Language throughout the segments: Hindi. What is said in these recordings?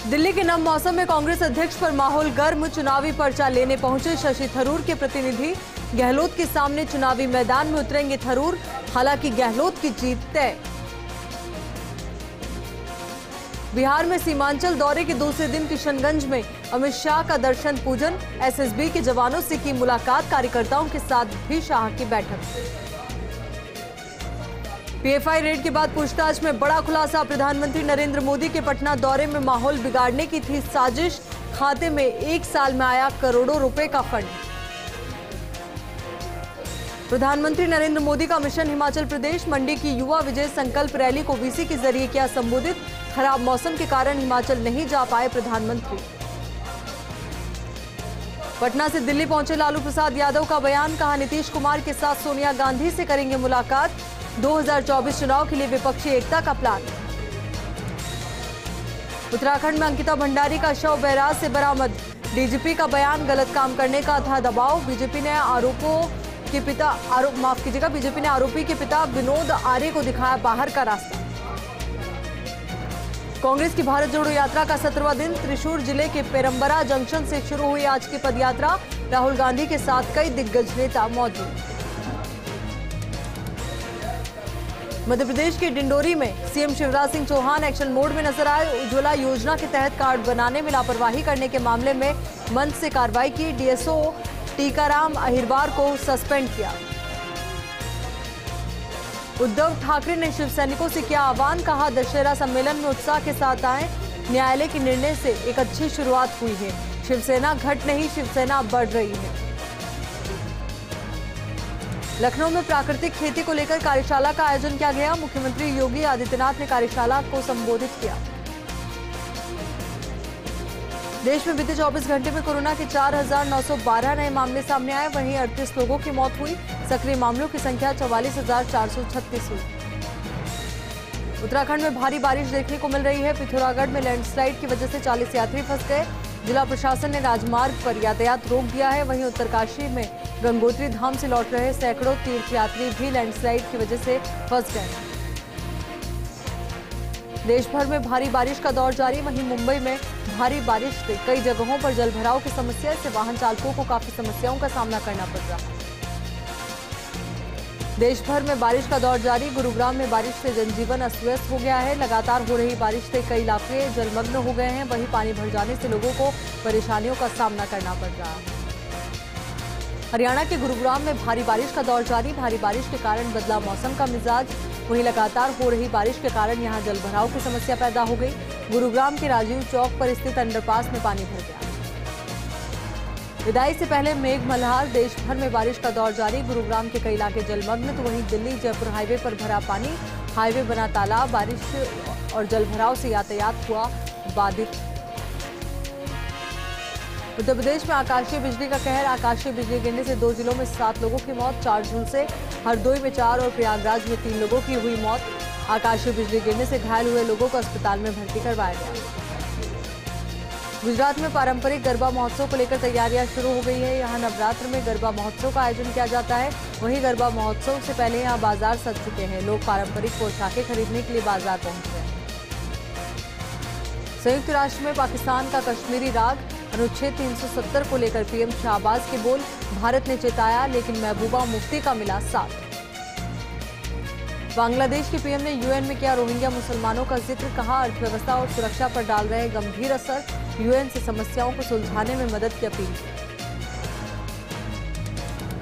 दिल्ली के नम मौसम में कांग्रेस अध्यक्ष पर माहौल गर्म। चुनावी पर्चा लेने पहुंचे शशि थरूर के प्रतिनिधि। गहलोत के सामने चुनावी मैदान में उतरेंगे थरूर। हालांकि गहलोत की जीत तय। बिहार में सीमांचल दौरे के दूसरे दिन किशनगंज में अमित शाह का दर्शन पूजन। एसएसबी के जवानों से की मुलाकात। कार्यकर्ताओं के साथ भी शाह की बैठक। पीएफआई रेड के बाद पूछताछ में बड़ा खुलासा। प्रधानमंत्री नरेंद्र मोदी के पटना दौरे में माहौल बिगाड़ने की थी साजिश। खाते में 1 साल में आया करोड़ों रुपए का फंड। प्रधानमंत्री नरेंद्र मोदी का मिशन हिमाचल प्रदेश। मंडी की युवा विजय संकल्प रैली को वीसी के जरिए किया संबोधित। खराब मौसम के कारण हिमाचल नहीं जा पाए प्रधानमंत्री। पटना से दिल्ली पहुंचे लालू प्रसाद यादव का बयान। कहा, नीतीश कुमार के साथ सोनिया गांधी से करेंगे मुलाकात। 2024 चुनाव के लिए विपक्षी एकता का प्लान। उत्तराखंड में अंकिता भंडारी का शव बैराज से बरामद। डीजीपी का बयान, गलत काम करने का था दबाव। बीजेपी ने आरोपी के पिता विनोद आर्य को दिखाया बाहर का रास्ता। कांग्रेस की भारत जोड़ो यात्रा का 17वां दिन। त्रिशूर जिले के पेरम्बरा जंक्शन से शुरू हुई आज की पदयात्रा। राहुल गांधी के साथ कई दिग्गज नेता मौजूद। मध्य प्रदेश के डिंडोरी में CM Shivraj Singh Chouhan action mode में नजर आए। उज्ज्वला योजना के तहत कार्ड बनाने में लापरवाही करने के मामले में मंच से कार्रवाई की। डीएसओ टीकाराम अहिरवार को सस्पेंड किया। उद्धव ठाकरे ने शिव सैनिकों से किया आह्वान। कहा, दशहरा सम्मेलन में उत्साह के साथ आए। न्यायालय के निर्णय से एक अच्छी शुरुआत हुई है। शिवसेना घट नहीं, शिवसेना बढ़ रही है। लखनऊ में प्राकृतिक खेती को लेकर कार्यशाला का आयोजन किया गया। मुख्यमंत्री योगी आदित्यनाथ ने कार्यशाला को संबोधित किया। देश में बीते 24 घंटे में कोरोना के 4,912 नए मामले सामने आए। वहीं 38 लोगों की मौत हुई। सक्रिय मामलों की संख्या 44,436 हुई। उत्तराखंड में भारी बारिश देखने को मिल रही है। पिथौरागढ़ में लैंडस्लाइड की वजह से 40 यात्री फंस गए। जिला प्रशासन ने राजमार्ग पर यातायात रोक दिया है। वहीं उत्तरकाशी में गंगोत्री धाम से लौट रहे सैकड़ों तीर्थयात्री भी लैंडस्लाइड की वजह से फंस गए। देश भर में भारी बारिश का दौर जारी। वहीं मुंबई में भारी बारिश से कई जगहों पर जलभराव की समस्या से वाहन चालकों को काफी समस्याओं का सामना करना पड़ रहा है। देश भर में बारिश का दौर जारी। गुरुग्राम में बारिश से जनजीवन अस्त व्यस्त हो गया है। लगातार हो रही बारिश से कई इलाके जलमग्न हो गए हैं। वहीं पानी भर जाने से लोगों को परेशानियों का सामना करना पड़ रहा है। हरियाणा के गुरुग्राम में भारी बारिश का दौर जारी। भारी बारिश के कारण बदला मौसम का मिजाज। वहीं लगातार हो रही बारिश के कारण यहां जलभराव की समस्या पैदा हो गई। गुरुग्राम के राजीव चौक पर स्थित अंडरपास में पानी भर गया। विदाई से पहले मेघ मल्हार। देश भर में बारिश का दौर जारी। गुरुग्राम के कई इलाके जलमग्न तो वहीं दिल्ली जयपुर हाईवे पर भरा पानी। हाईवे बना तालाब। बारिश और जलभराव से यातायात हुआ बाधित। उत्तर प्रदेश में आकाशीय बिजली का कहर। आकाशीय बिजली गिरने से 2 जिलों में 7 लोगों की मौत। 4 झुलसे। हरदोई में 4 और प्रयागराज में 3 लोगों की हुई मौत। आकाशीय बिजली गिरने से घायल हुए लोगों को अस्पताल में भर्ती करवाया गया। गुजरात में पारंपरिक गरबा महोत्सव को लेकर तैयारियां शुरू हो गई है। यहां नवरात्र में गरबा महोत्सव का आयोजन किया जाता है। वहीं गरबा महोत्सव से पहले यहां बाजार सज चुके हैं। लोग पारंपरिक पोशाकें खरीदने के लिए बाजार पहुंच रहे हैं। संयुक्त राष्ट्र में पाकिस्तान का कश्मीरी राग। अनुच्छेद 370 को लेकर पीएम शाहबाज के बोल। भारत ने चेताया लेकिन महबूबा मुफ्ती का मिला साथ। बांग्लादेश के पीएम ने यूएन में किया रोहिंग्या मुसलमानों का जिक्र। कहा, अर्थव्यवस्था और सुरक्षा पर डाल रहे गंभीर असर। यूएन से समस्याओं को सुलझाने में मदद की अपील।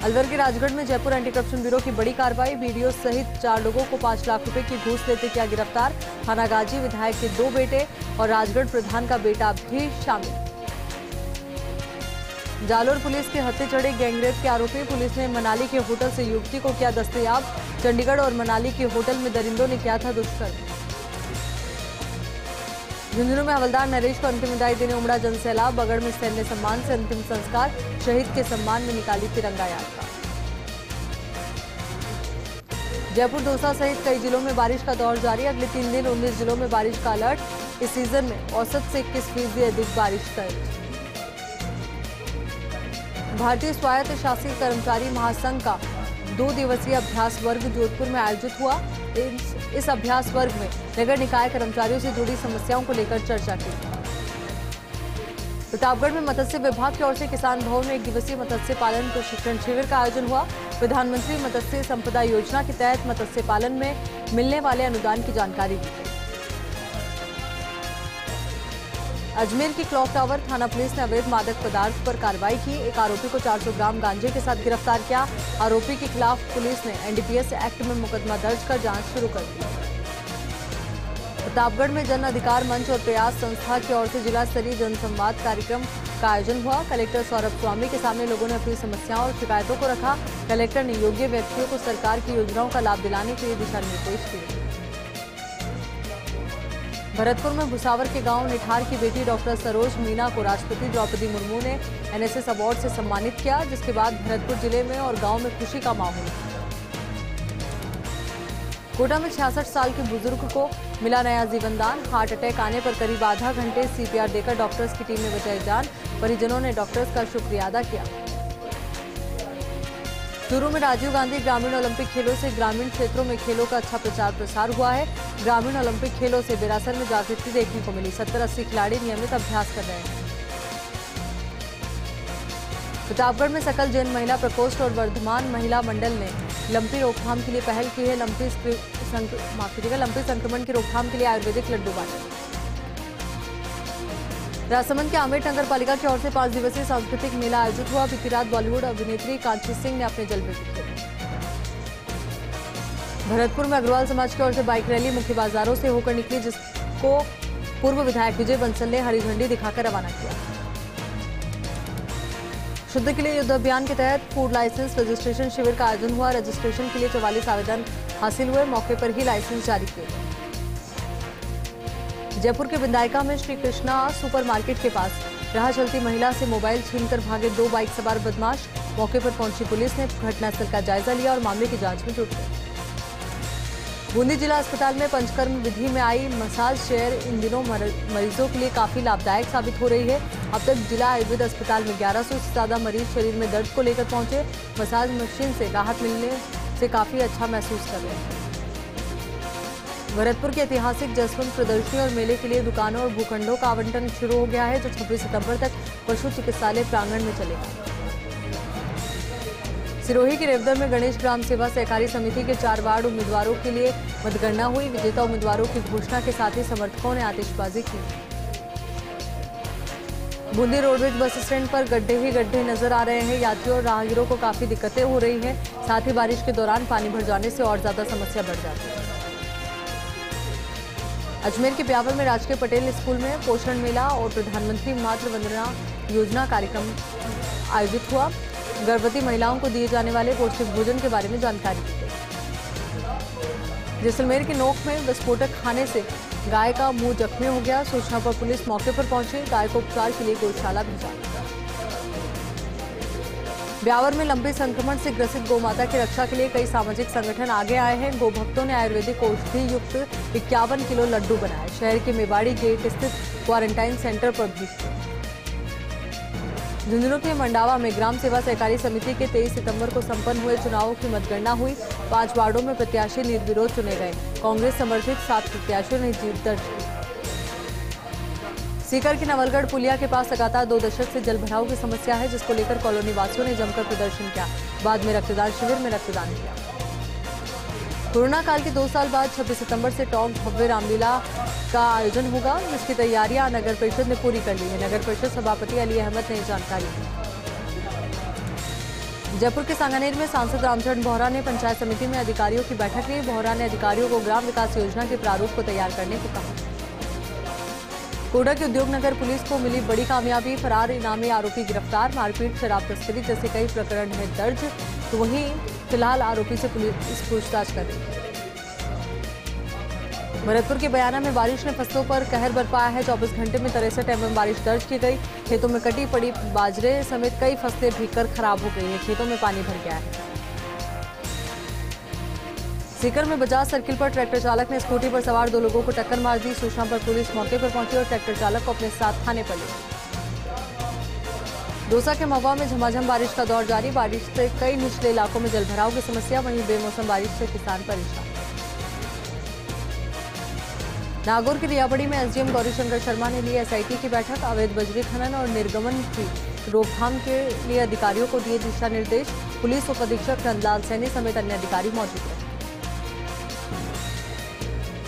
अलवर के राजगढ़ में जयपुर एंटी करप्शन ब्यूरो की बड़ी कार्रवाई। बीडीओ सहित 4 लोगों को 5 लाख रुपए की घूस लेते किया गिरफ्तार। थानागाजी विधायक के 2 बेटे और राजगढ़ प्रधान का बेटा भी शामिल। जालोर पुलिस के हत्थे चढ़े गैंगरेप के आरोपी। पुलिस ने मनाली के होटल से युवती को किया दस्तयाब। चंडीगढ़ और मनाली के होटल में दरिंदों ने किया था दुष्कर्म। झुंझुनू में हवलदार नरेश को अंतिम विदाई देने उमड़ा जनसैलाब। बगड़ में सैन्य सम्मान से अंतिम संस्कार। शहीद के सम्मान में निकाली तिरंगा यात्रा। जयपुर दौसा सहित कई जिलों में बारिश का दौर जारी। अगले 3 दिन 19 जिलों में बारिश का अलर्ट। इस सीजन में औसत से 21% अधिक बारिश दर्ज। भारतीय स्वायत्त शासी कर्मचारी महासंघ का 2 दिवसीय अभ्यास वर्ग जोधपुर में आयोजित हुआ। इस अभ्यास वर्ग में नगर निकाय कर्मचारियों से जुड़ी समस्याओं को लेकर चर्चा की। प्रतापगढ़ में मत्स्य विभाग की ओर से किसान भवन में 1 दिवसीय मत्स्य पालन प्रशिक्षण शिविर का आयोजन हुआ। प्रधानमंत्री मत्स्य संपदा योजना के तहत मत्स्य पालन में मिलने वाले अनुदान की जानकारी दी गई। अजमेर की क्लॉक टावर थाना पुलिस ने अवैध मादक पदार्थ पर कार्रवाई की। एक आरोपी को 400 ग्राम गांजे के साथ गिरफ्तार किया। आरोपी के खिलाफ पुलिस ने एनडीपीएस एक्ट में मुकदमा दर्ज कर जांच शुरू कर दी। प्रतापगढ़ में जन अधिकार मंच और प्रयास संस्था की ओर से जिला स्तरीय जनसंवाद कार्यक्रम का आयोजन हुआ। कलेक्टर सौरभ स्वामी के सामने लोगों ने अपनी समस्याओं और शिकायतों को रखा। कलेक्टर ने योग्य व्यक्तियों को सरकार की योजनाओं का लाभ दिलाने के लिए दिशा निर्देश दिए। भरतपुर में भुसावर के गांव निठार की बेटी डॉक्टर सरोज मीना को राष्ट्रपति द्रौपदी मुर्मू ने एनएसएस अवार्ड से सम्मानित किया, जिसके बाद भरतपुर जिले में और गांव में खुशी का माहौल। कोटा में 66 साल के बुजुर्ग को मिला नया जीवनदान। हार्ट अटैक आने पर करीब आधा घंटे सीपीआर देकर डॉक्टर्स की टीम ने बचाई जान। परिजनों ने डॉक्टर्स का शुक्रिया अदा किया। चूरू में राजीव गांधी ग्रामीण ओलंपिक खेलों से ग्रामीण क्षेत्रों में खेलों का अच्छा प्रचार प्रसार हुआ है। ग्रामीण ओलंपिक खेलों से बेरासर में जागृति देखने को मिली। 70-80 खिलाड़ी नियमित अभ्यास कर रहे हैं। प्रतापगढ़ में सकल जैन महिला प्रकोष्ठ और वर्धमान महिला मंडल ने लंपी रोकथाम के लिए पहल की है। लंपी संक्रमण की रोकथाम के लिए आयुर्वेदिक लड्डू बांटे। राजसमंद के आमेर नगर पालिका की ओर से 5 दिवसीय सांस्कृतिक मेला आयोजित हुआ। बीती रात बॉलीवुड अभिनेत्री कांची सिंह ने अपने जलवे बिखेरे। भरतपुर में अग्रवाल समाज की ओर से बाइक रैली मुख्य बाजारों से होकर निकली, जिसको पूर्व विधायक विजय बंसल ने हरी झंडी दिखाकर रवाना किया। शुद्ध के लिए युद्ध अभियान के तहत फूड लाइसेंस रजिस्ट्रेशन शिविर का आयोजन हुआ। रजिस्ट्रेशन के लिए 44 आवेदन हासिल हुए। मौके पर ही लाइसेंस जारी किए गए। जयपुर के विधायका में श्री कृष्णा सुपरमार्केट के पास राह चलती महिला से मोबाइल छीनकर भागे 2 बाइक सवार बदमाश। मौके पर पहुंची पुलिस ने घटनास्थल का जायजा लिया और मामले की जांच में जुट गई। बूंदी जिला अस्पताल में पंचकर्म विधि में आई मसाज चेयर इन दिनों मरीजों के लिए काफी लाभदायक साबित हो रही है। अब तक जिला आयुर्वेद अस्पताल में 1100 से ज्यादा मरीज शरीर में दर्द को लेकर पहुंचे। मसाज मशीन से राहत मिलने से काफी अच्छा महसूस कर रहे हैं। भरतपुर के ऐतिहासिक जसवंत प्रदर्शनी और मेले के लिए दुकानों और भूखंडों का आवंटन शुरू हो गया है, जो 26 सितंबर तक पशु चिकित्सालय प्रांगण में चलेगा। सिरोही के रेवदर में गणेश ग्राम सेवा सहकारी समिति के 4 वार्ड उम्मीदवारों के लिए मतगणना हुई। विजेता उम्मीदवारों की घोषणा के साथ ही समर्थकों ने आतिशबाजी की। बूंदी रोडवेज बस स्टैंड पर गड्ढे ही गड्ढे नजर आ रहे हैं। यात्रियों और राहगीरों को काफी दिक्कतें हो रही हैं। साथ ही बारिश के दौरान पानी भर जाने से और ज्यादा समस्या बढ़ जाती है। अजमेर के ब्यावर में राजकीय पटेल स्कूल में पोषण मेला और प्रधानमंत्री मातृ वंदना योजना कार्यक्रम आयोजित हुआ। गर्भवती महिलाओं को दिए जाने वाले पौष्टिक भोजन के बारे में जानकारी दी गई। जैसलमेर के नोक में विस्फोटक खाने से गाय का मुंह जख्मी हो गया। सूचना पर पुलिस मौके पर पहुंची। गाय को उपचार के लिए गौशाला भेजा। ब्यावर में लंबे संक्रमण से ग्रसित गौमाता की रक्षा के लिए कई सामाजिक संगठन आगे आए हैं। गौ भक्तों ने आयुर्वेदिक औषधि युक्त 51 किलो लड्डू बनाए। शहर के मेवाड़ी गेट स्थित क्वारंटाइन सेंटर पर भी। झुंझुनू के मंडावा में ग्राम सेवा सहकारी समिति के 23 सितंबर को संपन्न हुए चुनावों की मतगणना हुई। 5 वार्डों में प्रत्याशी निर्विरोध चुने गए। कांग्रेस समर्थित 7 प्रत्याशियों ने जीत दर्ज की। सीकर के नवलगढ़ पुलिया के पास लगातार 2 दशक से जलभराव की समस्या है, जिसको लेकर कॉलोनी वासियों ने जमकर प्रदर्शन किया। बाद में रक्तदान शिविर में रक्तदान किया। कोरोना काल के 2 साल बाद 26 सितंबर से टोंक भव्य रामलीला का आयोजन होगा, जिसकी तैयारियां नगर परिषद ने पूरी कर ली है। नगर परिषद सभापति अली अहमद ने जानकारी दी। जयपुर के सांगानेर में सांसद रामचरण बोहरा ने पंचायत समिति में अधिकारियों की बैठक ली। बोहरा ने अधिकारियों को ग्राम विकास योजना के प्रारूप को तैयार करने को कहा। कोटा की उद्योग नगर पुलिस को मिली बड़ी कामयाबी। फरार इनामी आरोपी गिरफ्तार। मारपीट, शराब तस्करी जैसे कई प्रकरण है दर्ज। तो वहीं फिलहाल आरोपी से पुलिस पूछताछ कर रही है। भरतपुर के बयाना में बारिश ने फसलों पर कहर बरपाया है। 24 घंटे में 63 mm बारिश दर्ज की गई। खेतों में कटी पड़ी बाजरे समेत कई फसलें भीगकर खराब हो गई है। खेतों में पानी भर गया है। सीकर में बजाज सर्किल पर ट्रैक्टर चालक ने स्कूटी पर सवार 2 लोगों को टक्कर मार दी। सूचना पर पुलिस मौके पर पहुंची और ट्रैक्टर चालक को अपने साथ थाने पर ले गई। दौसा के महुआ में झमाझम बारिश का दौर जारी। बारिश से कई निचले इलाकों में जलभराव की समस्या। वहीं बेमौसम बारिश से किसान परेशान। नागौर की रियाबड़ी में एसडीएम गौरीशंकर शर्मा ने ली एसआईटी की बैठक। अवैध बजरी खनन और निर्गमन की रोकथाम के लिए अधिकारियों को दिए दिशा निर्देश। पुलिस उप अधीक्षक नंदलाल सैनी समेत अन्य अधिकारी मौजूद रहे।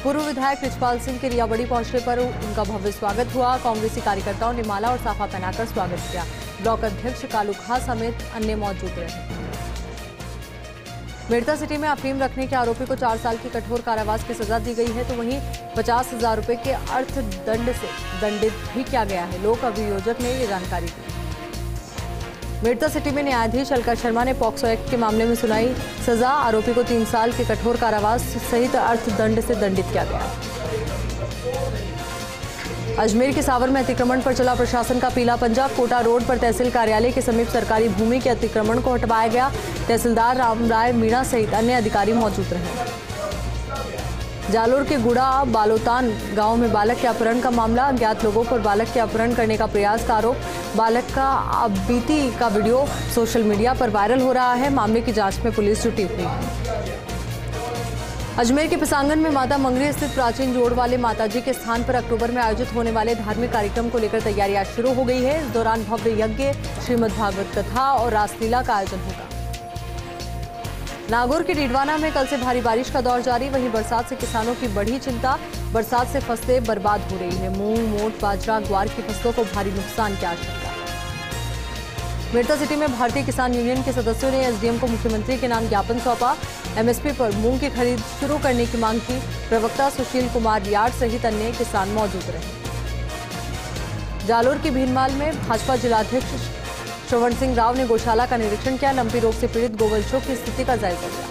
पूर्व विधायक रिचपाल सिंह के रियाबड़ी पहुंचने पर उनका भव्य स्वागत हुआ। कांग्रेसी कार्यकर्ताओं ने माला और साफा पहनाकर स्वागत किया। ब्लॉक अध्यक्ष कालू खां समेत अन्य मौजूद रहे। मेड़ता सिटी में अफीम रखने के आरोपी को 4 साल की कठोर कारावास की सजा दी गई है, तो वहीं 50,000 रुपए के अर्थदंड से दंडित भी किया गया है। लोक अभियोजक ने ये जानकारी दी। मेड़ता सिटी में न्यायाधीश अलका शर्मा ने पॉक्सो एक्ट के मामले में सुनाई सजा। आरोपी को 3 साल के कठोर कारावास सहित अर्थदंड से दंडित किया गया। अजमेर के सावर में अतिक्रमण पर चला प्रशासन का पीला पंजा। कोटा रोड पर तहसील कार्यालय के समीप सरकारी भूमि के अतिक्रमण को हटवाया गया। तहसीलदार रामराय मीणा सहित अन्य अधिकारी मौजूद रहे। जालोर के गुड़ा बालोतान गांव में बालक के अपहरण का मामला। अज्ञात लोगों पर बालक के अपहरण करने का प्रयास का आरोप। बालक का बीती का वीडियो सोशल मीडिया पर वायरल हो रहा है। मामले की जांच में पुलिस जुटी हुई है। अजमेर के पिसांगन में माता मंगरी स्थित प्राचीन जोड़ वाले माताजी के स्थान पर अक्टूबर में आयोजित होने वाले धार्मिक कार्यक्रम को लेकर तैयारियां शुरू हो गई है। इस दौरान भव्य यज्ञ, श्रीमद् भागवत कथा और रासलीला का आयोजन होगा। नागौर के डीडवाना में कल से भारी बारिश का दौर जारी। वहीं बरसात से किसानों की बढ़ी चिंता। बरसात से फसलें बर्बाद हो रही है। मूंग, मोट, बाजरा, ग्वार की फसलों को भारी नुकसान की आशंका। मेड़ता सिटी में भारतीय किसान यूनियन के सदस्यों ने एसडीएम को मुख्यमंत्री के नाम ज्ञापन सौंपा। एमएसपी पर मूंग की खरीद शुरू करने की मांग की। प्रवक्ता सुशील कुमार यार्ड सहित अन्य किसान मौजूद रहे। जालोर की भीनमाल में भाजपा जिलाध्यक्ष श्रवण सिंह राव ने गौशाला का निरीक्षण किया। लंपी रोग से पीड़ित गोवंशों की स्थिति का जायजा लिया।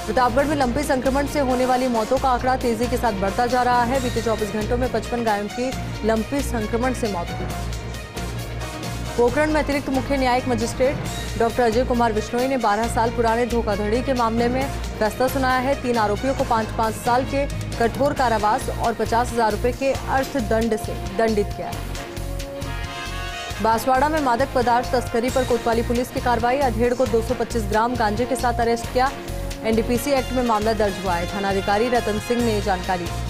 प्रतापगढ़ में लंपी संक्रमण से होने वाली मौतों का आंकड़ा तेजी के साथ बढ़ता जा रहा है। बीते 24 घंटों में 55 गायों की लंपी संक्रमण से मौत हुई। पोखरण में अतिरिक्त मुख्य न्यायिक मजिस्ट्रेट डॉक्टर अजय कुमार बिश्नोई ने 12 साल पुराने धोखाधड़ी के मामले में फैसला सुनाया है। 3 आरोपियों को 5-5 साल के कठोर कारावास और 50,000 रुपए के अर्थदंड से दंडित किया है। बांसवाड़ा में मादक पदार्थ तस्करी पर कोतवाली पुलिस की कार्रवाई। अधेड़ को 225 ग्राम गांजे के साथ अरेस्ट किया। एनडीपीसी एक्ट में मामला दर्ज हुआ है। थानाधिकारी रतन सिंह ने जानकारी दी।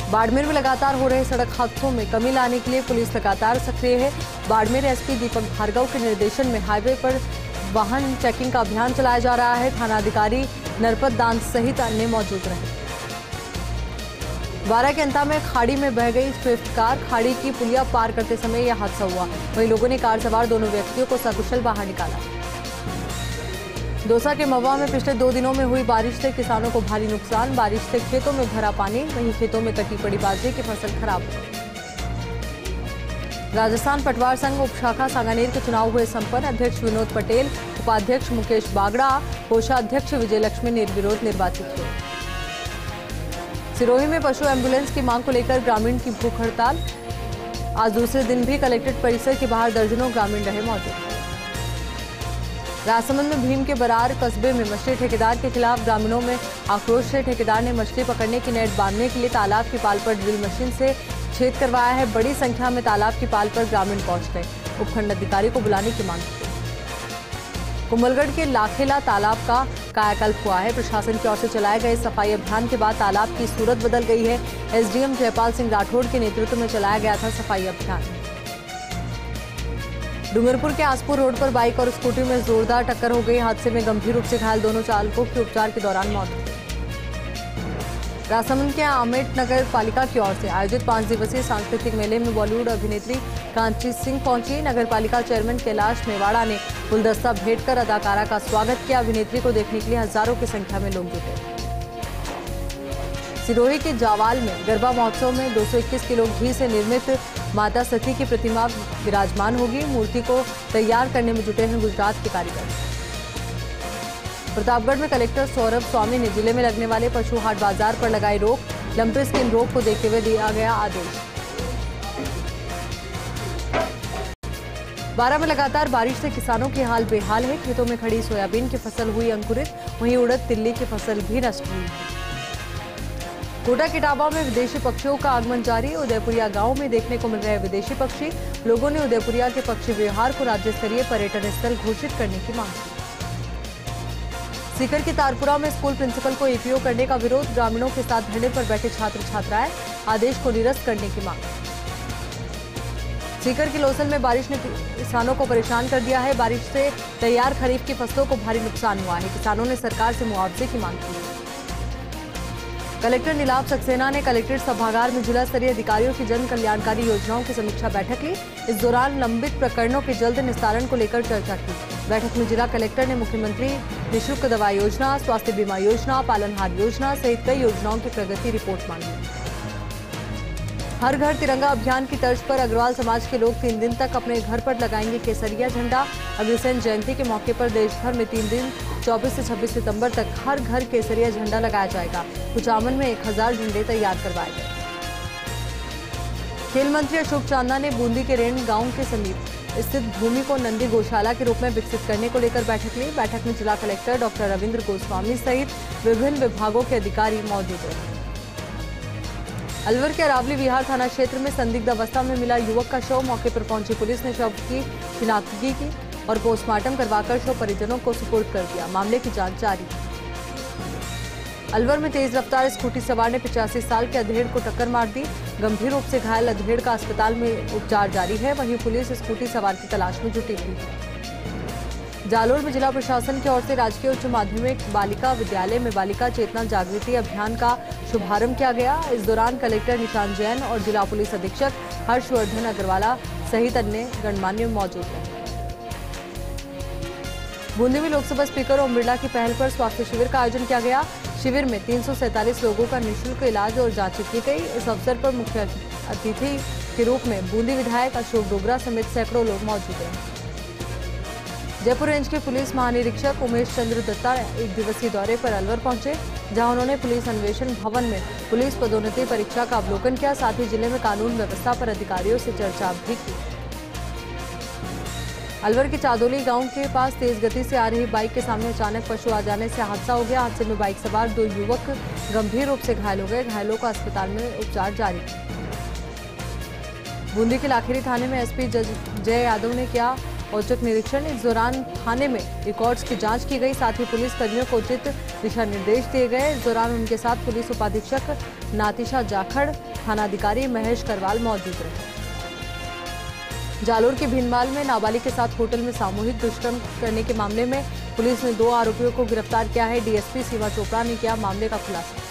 बाड़मेर में लगातार हो रहे सड़क हादसों में कमी लाने के लिए पुलिस लगातार सक्रिय है। बाड़मेर एसपी दीपक भार्गव के निर्देशन में हाईवे पर वाहन चेकिंग का अभियान चलाया जा रहा है। थानाधिकारी नरपत दान सहित अन्य मौजूद रहे। बारा के अंता में खाड़ी में बह गई स्विफ्ट कार। खाड़ी की पुलिया पार करते समय यह हादसा हुआ। वहीं लोगों ने कार सवार दोनों व्यक्तियों को सकुशल बाहर निकाला। दौसा के महुआ में पिछले 2 दिनों में हुई बारिश से किसानों को भारी नुकसान। बारिश से खेतों में भरा पानी, वहीं खेतों में कटी पड़ी बाजरे की फसल खराब हो गई। राजस्थान पटवार संघ उपशाखा सांगानेर के चुनाव हुए संपन्न। अध्यक्ष विनोद पटेल, उपाध्यक्ष मुकेश बागड़ा, कोषाध्यक्ष विजय लक्ष्मी निर्विरोध निर्वाचित हुए। सिरोही में पशु एम्बुलेंस की मांग को लेकर ग्रामीण की भूख हड़ताल। आज दूसरे दिन भी कलेक्ट्रेट परिसर के बाहर दर्जनों ग्रामीण रहे मौजूद। राजसमंद में भीम के बरार कस्बे में मछली ठेकेदार के खिलाफ ग्रामीणों में आक्रोश से ठेकेदार ने मछली पकड़ने की नेट बांधने के लिए तालाब की पाल पर ड्रिल मशीन से छेद करवाया है। बड़ी संख्या में तालाब की पाल पर ग्रामीण पहुंच गए। उपखंड अधिकारी को बुलाने की मांग की। कुंभलगढ़ के लाखेला तालाब का कायाकल्प हुआ है। प्रशासन की ओर से चलाए गए सफाई अभियान के बाद तालाब की सूरत बदल गई है। एसडीएम जयपाल सिंह राठौड़ के नेतृत्व में चलाया गया था सफाई अभियान। डूंगरपुर के आसपुर रोड पर बाइक और स्कूटी में जोरदार टक्कर हो गई। हादसे में गंभीर रूप से घायल दोनों चालकों की उपचार के दौरान मौत हो गई। राजसमंद के आमेट नगर पालिका की ओर से आयोजित 5 दिवसीय सांस्कृतिक मेले में बॉलीवुड अभिनेत्री कांची सिंह पहुंची। नगर पालिका चेयरमैन कैलाश मेवाड़ा ने गुलदस्ता भेंट कर अदाकारा का स्वागत किया। अभिनेत्री को देखने के लिए हजारों की संख्या में लोग जुटे। सिरोही के जावाल में गरबा महोत्सव में 221 किलो घी से निर्मित माता सती की प्रतिमा विराजमान होगी। मूर्ति को तैयार करने में जुटे हैं गुजरात के कारीगर। प्रतापगढ़ में कलेक्टर सौरभ स्वामी ने जिले में लगने वाले पशु हाट बाजार पर लगाई रोक। लंपी स्किन रोग को देखते हुए दिया गया आदेश। बारा में लगातार बारिश से किसानों की हाल बेहाल है। खेतों में खड़ी सोयाबीन की फसल हुई अंकुरित, वहीं उड़द तिल्ली की फसल भी नष्ट हुई। कोटा के टाबा में विदेशी पक्षियों का आगमन जारी। उदयपुरिया गांव में देखने को मिल रहे विदेशी पक्षी। लोगों ने उदयपुरिया के पक्षी विहार को राज्य स्तरीय पर्यटन स्थल घोषित करने की मांग की। सीकर की तारपुरा में स्कूल प्रिंसिपल को ईपीओ करने का विरोध, ग्रामीणों के साथ धरने पर बैठे छात्र छात्राएं, आदेश को निरस्त करने की मांग। सीकर की लोसल में बारिश ने किसानों को परेशान कर दिया है। बारिश से तैयार खरीफ की फसलों को भारी नुकसान हुआ है। किसानों ने सरकार से मुआवजे की मांग की है। कलेक्टर नीलाभ सक्सेना ने कलेक्ट्रेट सभागार में जिला स्तरीय अधिकारियों की जन कल्याणकारी योजनाओं की समीक्षा बैठक ली। इस दौरान लंबित प्रकरणों के जल्द निस्तारण को लेकर चर्चा की। बैठक में जिला कलेक्टर ने मुख्यमंत्री निःशुल्क दवा योजना, स्वास्थ्य बीमा योजना, पालनहार योजना सहित कई योजनाओं की प्रगति रिपोर्ट मांगी। हर घर तिरंगा अभियान की तर्ज पर अग्रवाल समाज के लोग 3 दिन तक अपने घर पर लगाएंगे केसरिया झंडा। अग्रसेन जयंती के मौके पर देश भर में 3 दिन 24 से 26 सितंबर तक हर घर केसरिया झंडा लगाया जाएगा। कुचामन में 1000 झंडे तैयार करवाए गए। खेल मंत्री अशोक चांदा ने बूंदी के रेण गांव के समीप स्थित भूमि को नंदी गौशाला के रूप में विकसित करने को लेकर बैठक ली। बैठक में जिला कलेक्टर डॉक्टर रविंद्र गोस्वामी सहित विभिन्न विभागों के अधिकारी मौजूद रहे। अलवर के अरावली विहार थाना क्षेत्र में संदिग्ध अवस्था में मिला युवक का शव। मौके पर पहुंची पुलिस ने शव की शिनाख्तगी की और पोस्टमार्टम करवाकर शव परिजनों को सुपुर्द कर दिया। मामले की जांच जारी है। अलवर में तेज रफ्तार स्कूटी सवार ने 85 साल के अधेड़ को टक्कर मार दी। गंभीर रूप से घायल अधेड़ का अस्पताल में उपचार जारी है। वहीं पुलिस स्कूटी सवार की तलाश में जुटी हुई है। जालोर में जिला प्रशासन की ओर से राजकीय उच्च माध्यमिक बालिका विद्यालय में बालिका चेतना जागृति अभियान का शुभारंभ किया गया। इस दौरान कलेक्टर निशांत जैन और जिला पुलिस अधीक्षक हर्षवर्धन अग्रवाला सहित अन्य गणमान्य मौजूद रहे। बूंदी में लोकसभा स्पीकर ओम बिरला की पहल पर स्वास्थ्य शिविर का आयोजन किया गया। शिविर में 347 लोगों का निःशुल्क इलाज और जांच की गई। इस अवसर पर मुख्य अतिथि के रूप में बूंदी विधायक अशोक डोगरा समेत सैकड़ों लोग मौजूद रहे। जयपुर रेंज के पुलिस महानिरीक्षक उमेश चंद्र दत्ता एक दिवसीय दौरे पर अलवर पहुंचे, जहां उन्होंने पुलिस अन्वेषण भवन में पुलिस पदोन्नति परीक्षा का अवलोकन किया। साथ ही जिले में कानून व्यवस्था पर अधिकारियों से चर्चा भी की। अलवर के चादोली गांव के पास तेज गति से आ रही बाइक के सामने अचानक पशु आ जाने से हादसा हो गया। हादसे में बाइक सवार 2 युवक गंभीर रूप से घायल हो गए। घायलों का अस्पताल में उपचार जारी है। बूंदी के लाखेरी थाने में एसपी जय यादव ने किया औचक निरीक्षण। इस दौरान थाने में रिकॉर्ड्स की जांच की गई। साथ ही पुलिस कर्मियों को उचित दिशा निर्देश दिए गए। इस दौरान उनके साथ पुलिस उपाधीक्षक नातिशा जाखड़, थानाधिकारी महेश करवाल मौजूद रहे। जालोर के भीनमाल में नाबालिग के साथ होटल में सामूहिक दुष्कर्म करने के मामले में पुलिस ने 2 आरोपियों को गिरफ्तार किया है। डीएसपी सीमा चोपड़ा ने किया मामले का खुलासा।